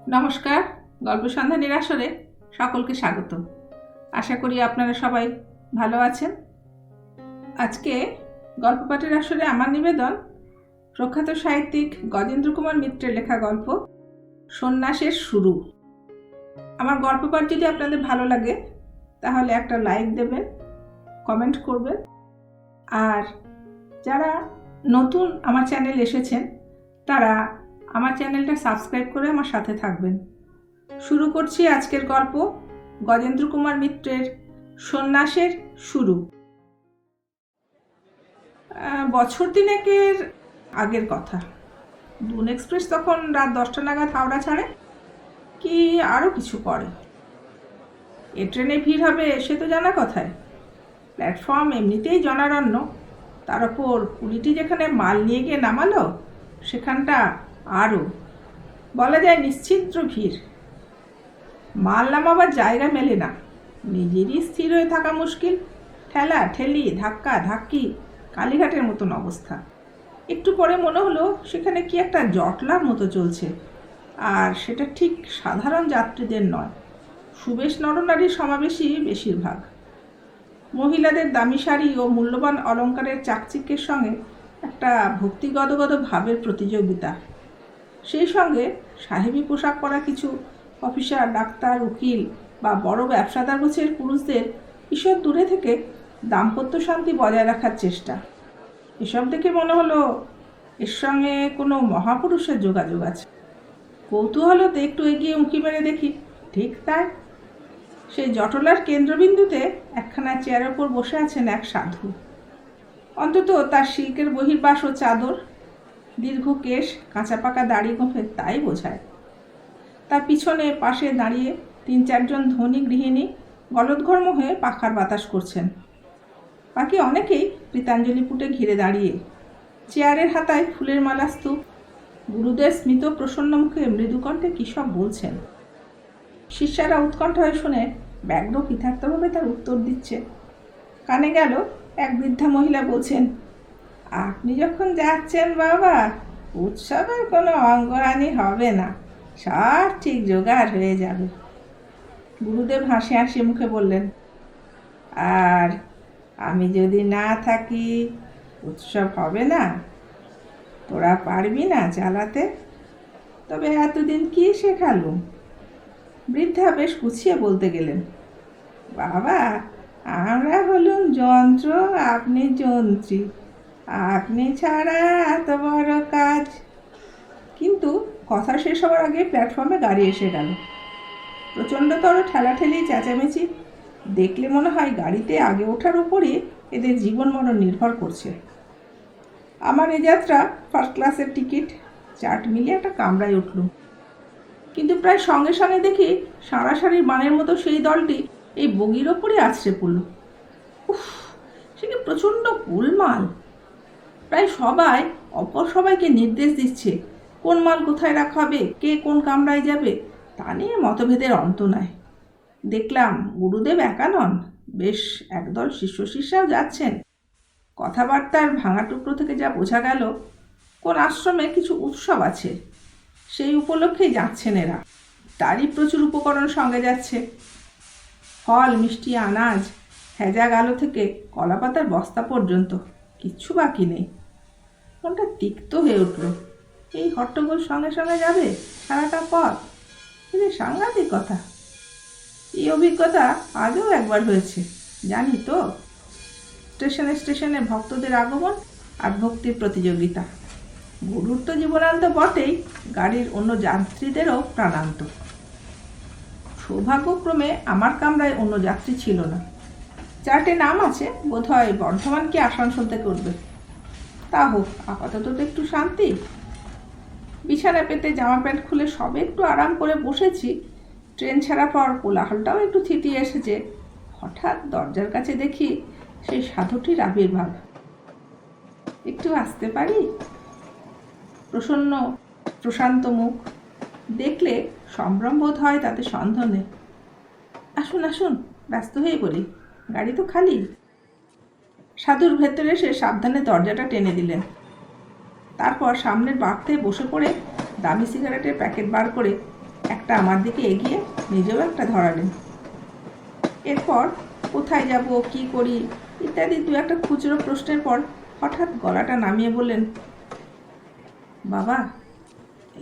নমস্কার, গল্প সন্ধানের আসরে সকলকে স্বাগত। আশা করি আপনারা সবাই ভালো আছেন। আজকে গল্প পাঠের আসরে আমার নিবেদন প্রখ্যাত সাহিত্যিক গজেন্দ্র কুমার মিত্রের লেখা গল্প সন্ন্যাসের শুরু। আমার গল্প পাঠ যদি আপনাদের ভালো লাগে তাহলে একটা লাইক দেবেন, কমেন্ট করবেন, আর যারা নতুন আমার চ্যানেল এসেছেন তারা আমার চ্যানেলটা সাবস্ক্রাইব করে আমার সাথে থাকবেন। শুরু করছি আজকের গল্প গজেন্দ্র কুমার মিত্রের সন্ন্যাসের শুরু। বছর দিনেকের আগের কথা। দুন এক্সপ্রেস তখন রাত 10টা নাগাদ হাওড়া ছাড়ে, কি আরও কিছু পরে। এ ট্রেনে ভিড় হবে সে তো জানা কথায়। প্ল্যাটফর্ম এমনিতেই জনারণ্য, তার ওপর পুলিটি যেখানে মাল নিয়ে গিয়ে নামালো সেখানটা আরও বলা যায় নিশ্চিদ্র ভিড়। মাল নামাবার জায়গা মেলে না, নিজেরই স্থির হয়ে থাকা মুশকিল। ঠেলা ঠেলি, ধাক্কা ধাক্কি, কালীঘাটের মতন অবস্থা। একটু পরে মনে হলো সেখানে কি একটা জটলার মতো চলছে, আর সেটা ঠিক সাধারণ যাত্রীদের নয়, সুবেশ নরনারীর সমাবেশই বেশিরভাগ। মহিলাদের দামি শাড়ি ও মূল্যবান অলঙ্কারের চাকচিক্যের সঙ্গে একটা ভক্তিগদগদ ভাবের প্রতিযোগিতা। সেই সঙ্গে সাহেবী পোশাক পরা কিছু অফিসার, ডাক্তার, উকিল বা বড় ব্যবসাদার গোছের পুরুষদের ঈশ্বর দূরে থেকে দাম্পত্য শান্তি বজায় রাখার চেষ্টা। এসব দেখে মনে হলো এর সঙ্গে কোনো মহাপুরুষের যোগাযোগ আছে। কৌতূহলতে একটু এগিয়ে উঁকি মেরে দেখি, ঠিক তাই। সেই জটলার কেন্দ্রবিন্দুতে একখানা চেয়ারের ওপর বসে আছেন এক সাধু। অন্তত তার সিল্কের বহির্বাস ও চাদর, দীর্ঘ কেশ, কাঁচা পাকা দাড়ি গোঁফে তাই বোঝায়। তার পিছনে পাশে দাঁড়িয়ে 3-4জন ধনী গৃহিণী গলদঘর্ম হয়ে পাখার বাতাস করছেন। বাকি অনেকেই প্রীতাঞ্জলি পুটে ঘিরে দাঁড়িয়ে। চেয়ারের হাতায় ফুলের মালা স্তূপ। গুরুদেব স্মিত প্রসন্ন মুখে মৃদুকণ্ঠে কী সব বলছেন। শিষ্যারা উৎকণ্ঠ হয়ে শুনে ব্যগ্র কৃতার্থভাবে তার উত্তর দিচ্ছে। কানে গেল এক বৃদ্ধা মহিলা বলছেন, আপনি যখন যাচ্ছেন বাবা, উৎসবের কোনো অঙ্গহানি হবে না, সব ঠিক জোগাড় হয়ে যাবে। গুরুদেব হাসি হাসি মুখে বললেন, আর আমি যদি না থাকি উৎসব হবে না? তোরা পারবি না চালাতে? তবে এতদিন কি শেখালুম? বৃদ্ধা বেশ গুছিয়ে বলতে গেলেন, বাবা, আমরা হলুম যন্ত্র, আপনি যন্ত্রী, আপনি ছাড়া এত বড় কাজ। কিন্তু কথা শেষ হওয়ার আগে প্ল্যাটফর্মে গাড়ি এসে গেল। প্রচণ্ডতর ঠেলাঠেলি, চেঁচামেচি। দেখলে মনে হয় গাড়িতে আগে ওঠার উপরই এদের জীবন মরণ নির্ভর করছে। আমার এ যাত্রা ফার্স্ট ক্লাসের টিকিট, চার্ট মিলিয়ে একটা কামরায় উঠল। কিন্তু প্রায় সঙ্গে সঙ্গে দেখি সারাসারি বানের মতো সেই দলটি এই বগির ওপরই আছড়ে পড়ল। উফ, সে কি প্রচণ্ড গোলমাল! প্রায় সবাই অপর সবাইকে নির্দেশ দিচ্ছে কোন মাল কোথায় রাখা হবে, কে কোন কামরায় যাবে, তা নিয়ে মতভেদের অন্ত নাই। দেখলাম গুরুদেব একা নন, বেশ একদল শিষ্য শিষ্যাও যাচ্ছেন। কথাবার্তার ভাঙা টুকরো থেকে যা বোঝা গেল, কোন আশ্রমে কিছু উৎসব আছে, সেই উপলক্ষেই যাচ্ছেন এরা। তারই প্রচুর উপকরণ সঙ্গে যাচ্ছে। ফল, মিষ্টি, আনাজ, হেজাগ আলো থেকে কলাপাতার বস্তা পর্যন্ত কিচ্ছু বাকি নেই। মনটা তিক্ত হয়ে উঠল। এই হট্টগোল সঙ্গে সঙ্গে যাবে সারাটা পথ, এটা সাংঘাতিক কথা। এই অভিজ্ঞতা আগেও একবার হয়েছে, জানি তো। স্টেশনে স্টেশনে ভক্তদের আগমন আর ভক্তির প্রতিযোগিতা। গুরুর তো জীবনান্ত বটেই, গাড়ির অন্য যাত্রীদেরও প্রাণান্ত। সৌভাগ্যক্রমে আমার কামরায় অন্য যাত্রী ছিল না। চার্টে নাম আছে, বোধহয় বর্ধমান কি আসানসোল থেকে উঠবে। তা হোক, আপাতত তো একটু শান্তি। বিছানা পেতে জামা প্যান্ট খুলে সবে একটু আরাম করে বসেছি। ট্রেন ছাড়া পর কোলাহলটাও একটু থিতিয়ে এসেছে। হঠাৎ দরজার কাছে দেখি সেই সাধুটির আবির্ভাব। একটু আসতে পারি? প্রসন্ন প্রশান্ত মুখ, দেখলে সম্ভ্রম বোধ হয়, তাতে সন্দেহ নেই। আসুন আসুন, ব্যস্ত হয়ে পড়ি, গাড়ি তো খালি। সাধুর ভেতরে এসে সাবধানে দরজাটা টেনে দিলেন। তারপর সামনের বাক্সে বসে পড়ে দামি সিগারেটের প্যাকেট বার করে একটা আমার দিকে এগিয়ে নিজেও একটা ধরালেন। এরপর কোথায় যাব, কি করি ইত্যাদি দু একটা খুচরো প্রশ্নের পর হঠাৎ গলাটা নামিয়ে বললেন, বাবা,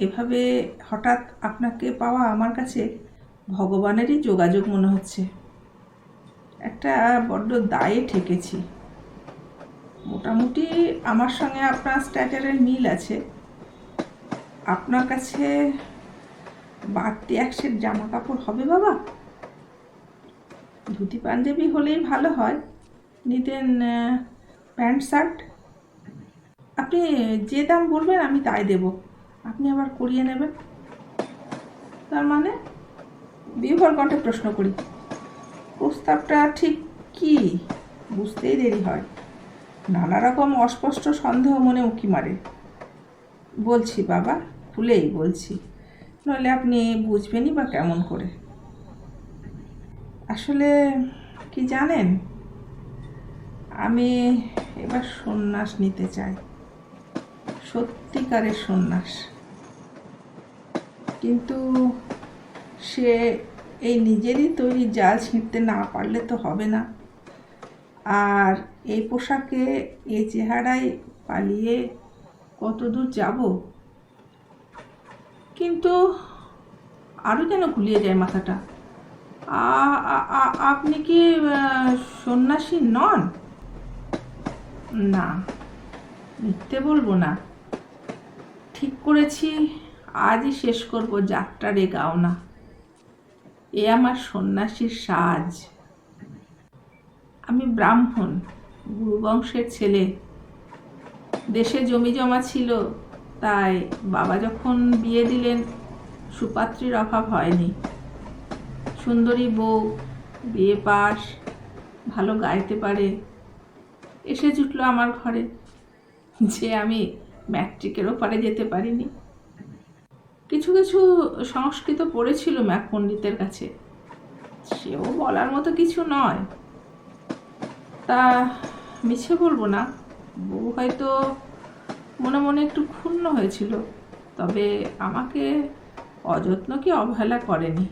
এভাবে হঠাৎ আপনাকে পাওয়া আমার কাছে ভগবানেরই যোগাযোগ মনে হচ্ছে। একটা বড্ড দায়ে ঠেকেছি। মোটামুটি আমার সঙ্গে আপনার স্ট্যাটারের মিল আছে। আপনার কাছে বাড়তি এক সেট জামা কাপড় হবে বাবা? ধুতি পাঞ্জাবি হলেই ভালো হয়, নিতেন প্যান্ট শার্ট। আপনি যে দাম বলবেন আমি তাই দেব, আপনি আবার করিয়ে নেবেন। তার মানে? বিভোর কণ্ঠে প্রশ্ন করি। প্রস্তাবটা ঠিক কি বুঝতেই দেরি হয়। নানা রকম অস্পষ্ট সন্দেহ মনে উঁকি মারে। বলছি বাবা, খুলেই বলছি, নইলে আপনি বুঝবেনই বা কেমন করে। আসলে কি জানেন, আমি এবার সন্ন্যাস নিতে চাই, সত্যিকারের সন্ন্যাস। কিন্তু সে এই নিজেরই তৈরি জাল ছিঁড়তে না পারলে তো হবে না। আর এই পোশাকে এই চেহারায় পালিয়ে কত দূর যাব। কিন্তু আরও যেন ঘুলিয়ে যায় মাথাটা। আপনি কি সন্ন্যাসী নন? না, মিথ্যে বলবো না। ঠিক করেছি আজই শেষ করব যাত্রার এ গাওনা। এ আমার সন্ন্যাসীর সাজ। আমি ব্রাহ্মণ, গুরুবংশের ছেলে। দেশে জমি জমা ছিল, তাই বাবা যখন বিয়ে দিলেন সুপাত্রীর অভাব হয়নি। সুন্দরী বউ, বিয়ে পাস, ভালো গাইতে পারে, এসে জুটলো আমার ঘরে, যে আমি ম্যাট্রিকেরও পারে যেতে পারিনি। কিছু কিছু সংস্কৃত পড়েছিল ম্যাক পণ্ডিতের কাছে, সেও বলার মতো কিছু নয়। তা মিছে বলবো না, বউ হয়তো মনে মনে একটু ক্ষুণ্ণ হয়েছিল, তবে আমাকে অযত্ন কি অবহেলা করেনি।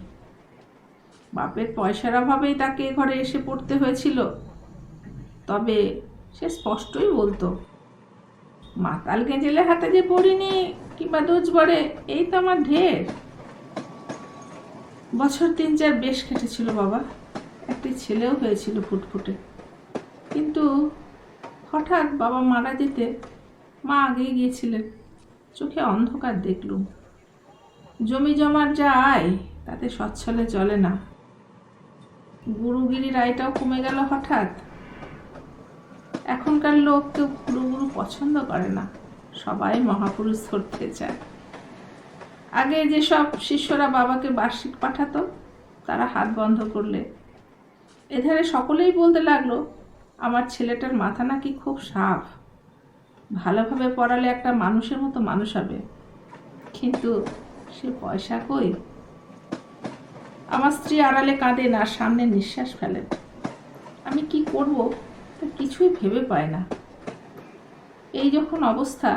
বাপের পয়সার অভাবেই তাকে ঘরে এসে পড়তে হয়েছিল, তবে সে স্পষ্টই বলতো, মাতাল গেঁজেলে হাতে যে পড়িনি কিংবা দোজবরে, এই তো আমার ঢের। বছর 3-4 বেশ কেটেছিল বাবা, একটি ছেলেও হয়েছিল ফুটফুটে। কিন্তু হঠাৎ বাবা মারা যেতে মা আগেই গিয়েছিলেন। চোখে অন্ধকার দেখলুম। জমি জমার যা আয় তাতে সচ্ছলে চলে না। গুরুগিরির আয়টাও কমে গেল হঠাৎ। এখনকার লোক কেউ গুরু পছন্দ করে না, সবাই মহাপুরুষ ধরতে চায়। আগে যেসব শিষ্যরা বাবাকে বার্ষিক পাঠাতো, তারা হাত বন্ধ করলে এধারে সকলেই বলতে লাগলো, আমার ছেলেটার মাথা নাকি খুব সাফ, ভালোভাবে পড়ালে একটা মানুষের মতো মানুষ হবে। কিন্তু সে পয়সা কই? আমার স্ত্রী আড়ালে কাঁদেন আর সামনে নিঃশ্বাস ফেলেন। আমি কি করব তা কিছুই ভেবে পাই না। এই যখন অবস্থা,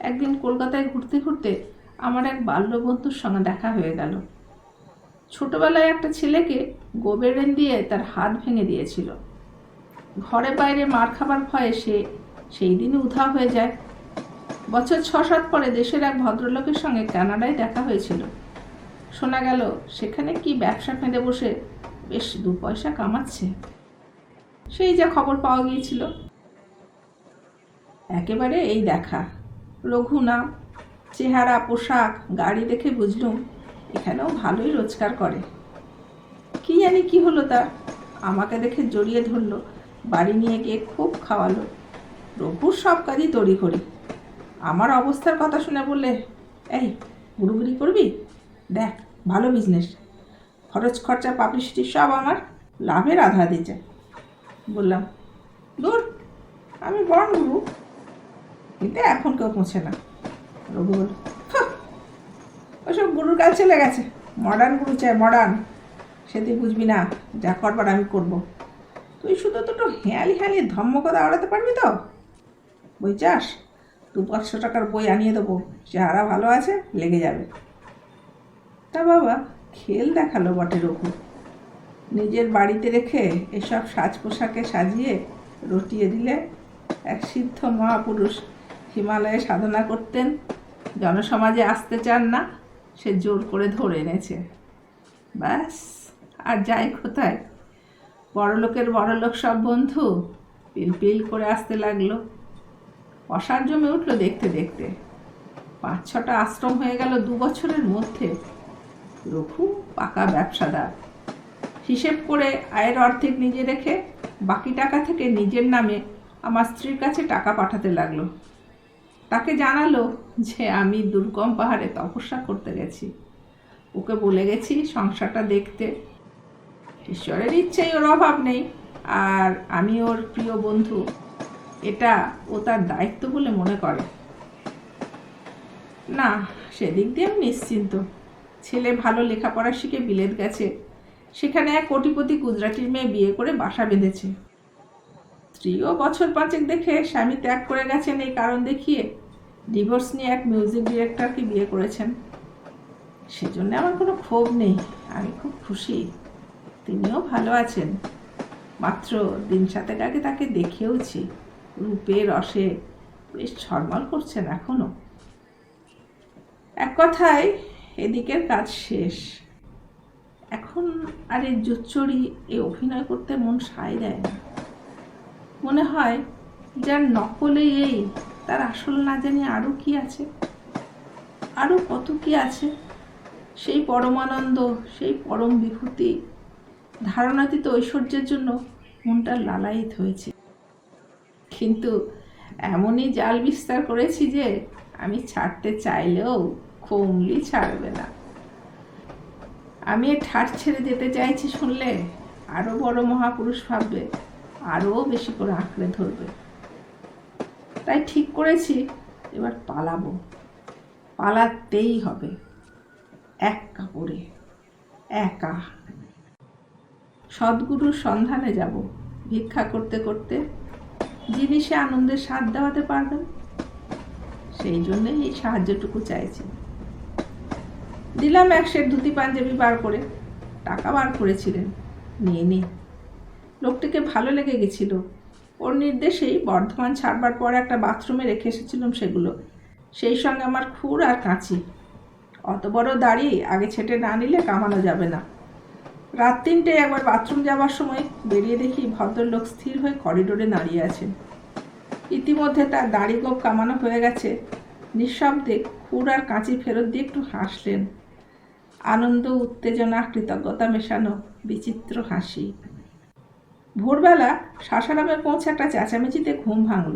একদিন কলকাতায় ঘুরতে ঘুরতে আমার এক বাল্যবন্ধুর সঙ্গে দেখা হয়ে গেল। ছোটবেলায় একটা ছেলেকে গোবেরেন দিয়ে তার হাত ভেঙে দিয়েছিল। ঘরে বাইরে মার খাবার ভয়ে সে সেই দিনই উধাও হয়ে যায়। বছর 6-7 পরে দেশের এক ভদ্রলোকের সঙ্গে কানাডায় দেখা হয়েছিল। শোনা গেল সেখানে কি ব্যবসা ফেঁদে বসে বেশ 2 পয়সা কামাচ্ছে। সেই যা খবর পাওয়া গিয়েছিল। একেবারে এই দেখা। রঘু নাম, চেহারা, পোশাক, গাড়ি দেখে বুঝলুম এখানেও ভালোই রোজগার করে। কি জানি কি হলো তার, আমাকে দেখে জড়িয়ে ধরলো, বাড়ি নিয়ে গিয়ে খুব খাওয়ালো। রঘুর সব কাজই তড়িঘড়ি। আমার অবস্থার কথা শুনে বললে, এই গুড়ুগুড়ি করবি? দেখ ভালো বিজনেস, খরচ খরচা পাবলিসিটি সব আমার, লাভের আধা দিয়ে যায়। বললাম, দূর, আমি বরং গুরু, কিন্তু এখন কেউ পৌঁছে না। রঘু বলল, ওসব গুরুর কাজ চলে গেছে, মডার্ন গুরু চাই, মডার্ন। সে তুই বুঝবি না, যা করবার আমি করব। তুই শুধু দুটো হেয়ালি হেয়ালি ধম্মকতা আওড়াতে পারবি তো? বই চাস? 200-500 টাকার বই আনিয়ে দেবো, চেহারা ভালো আছে, লেগে যাবে। তা বাবা খেল দেখালো বটে রঘু। নিজের বাড়িতে রেখে এসব সাজ পোশাকে সাজিয়ে রটিয়ে দিলে এক সিদ্ধ মহাপুরুষ হিমালয়ে সাধনা করতেন, জনসমাজে আসতে চান না, সে জোর করে ধরে এনেছে। ব্যাস, আর যাই কোথায়, বড়লোকের বড়লোক সব বন্ধু পিলপিল করে আসতে লাগলো। অসার জমে উঠল দেখতে দেখতে। 5-6টা আশ্রম হয়ে গেল 2 বছরের মধ্যে। রঘু পাকা ব্যবসাদার। হিসেব করে আয়ের অর্ধেক নিজে রেখে বাকি টাকা থেকে নিজের নামে আমার স্ত্রীর কাছে টাকা পাঠাতে লাগলো। তাকে জানালো যে আমি দুর্গম পাহাড়ে তপস্যা করতে গেছি, ওকে বলে গেছি সংসারটা দেখতে। ঈশ্বরের ইচ্ছেই ওর অভাব নেই, আর আমি ওর প্রিয় বন্ধু, এটা ও তার দায়িত্ব বলে মনে করে। না, সেদিক দিয়ে আমি নিশ্চিন্ত। ছেলে ভালো লেখাপড়া শিখে বিলেত গেছে, সেখানে এক কোটিপতি গুজরাটির মেয়ে বিয়ে করে বাসা বেঁধেছে। স্ত্রীও বছর 5 দেখে স্বামী ত্যাগ করে গেছেন এই কারণ দেখিয়ে ডিভোর্স নিয়ে এক মিউজিক ডিরেক্টরকে বিয়ে করেছেন। সেজন্য আমার কোনো ক্ষোভ নেই, আমি খুব খুশি। তিনিও ভালো আছেন। মাত্র দিন-7 আগে তাকে দেখেওছি, রূপে রসে বেশ ঝলমল করছেন এখনো। এক কথায় এদিকের কাজ শেষ। এখন আর এই জুচ্চড়ি এই অভিনয় করতে মন সায় দেয় না। মনে হয় যার নকলে এই, তার আসল না জানি আরও কি আছে, আরও কত কি আছে। সেই পরমানন্দ, সেই পরম বিভূতি, ধারণাতীত ঐশ্বর্যের জন্য মনটা লালায়িত হয়েছে। কিন্তু এমনই জাল বিস্তার করেছি যে আমি ছাড়তে চাইলেও কমলি ছাড়বে না। আমি ঠাট ছেড়ে যেতে চাইছি শুনলে আরও বড় মহাপুরুষ ভাববে, আরও বেশি করে আঁকড়ে ধরবে। তাই ঠিক করেছি এবার পালাবো, পালাতেই হবে, এক কাপড়ে, একা। সদ্গুরুর সন্ধানে যাব, ভিক্ষা করতে করতে, যিনি সে আনন্দের স্বাদ দেওয়াতে পারবেন। সেই জন্যে এই সাহায্যটুকু চাইছি। দিলাম 1 সেট ধুতি পাঞ্জাবি বার করে। টাকা বার করেছিলেন, নিয়ে নে। লোকটিকে ভালো লেগে গেছিল। ওর নির্দেশেই বর্ধমান ছাড়বার পর একটা বাথরুমে রেখে এসেছিলাম সেগুলো, সেই সঙ্গে আমার খুর আর কাঁচি। অত বড় দাড়ি আগে ছেটে না নিলে কামানো যাবে না। রাত 3টেয় একবার বাথরুম যাওয়ার সময় বেরিয়ে দেখি ভদ্রলোক স্থির হয়ে করিডোরে দাঁড়িয়ে আছেন। ইতিমধ্যে তার দাড়ি গোপ কামানো হয়ে গেছে। নিঃশব্দে খুর আর কাঁচি ফেরত দিয়ে একটু হাসলেন। আনন্দ, উত্তেজনা, কৃতজ্ঞতা মেশানো বিচিত্র হাসি। ভোরবেলা সাসারামে পৌঁছে একটা চেঁচামেচিতে ঘুম ভাঙল।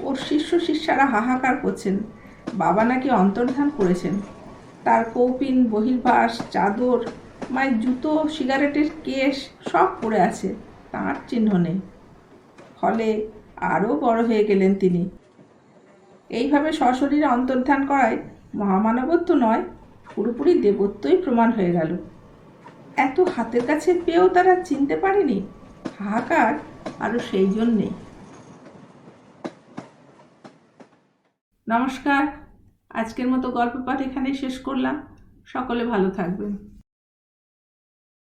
ওর শিষ্য শিষ্যারা হাহাকার করছেন, বাবা নাকি অন্তর্ধান করেছেন। তার কৌপিন, বহির্বাস, চাদর, মায়ের জুতো, সিগারেটের কেস সব পড়ে আছে, তাঁর চিহ্ন নেই। ফলে আরও বড় হয়ে গেলেন তিনি। এইভাবে সশরীরে অন্তর্ধান করায় মহামানবত্ব নয়, পুরোপুরি দেবত্বই প্রমাণ হয়ে গেল। এত হাতের কাছে পেয়েও তারা চিনতে পারেনি। হাহাকার আরও সেই জন্যেই। নমস্কার, আজকের মতো গল্প পাঠ এখানেই শেষ করলাম। সকলে ভালো থাকবেন।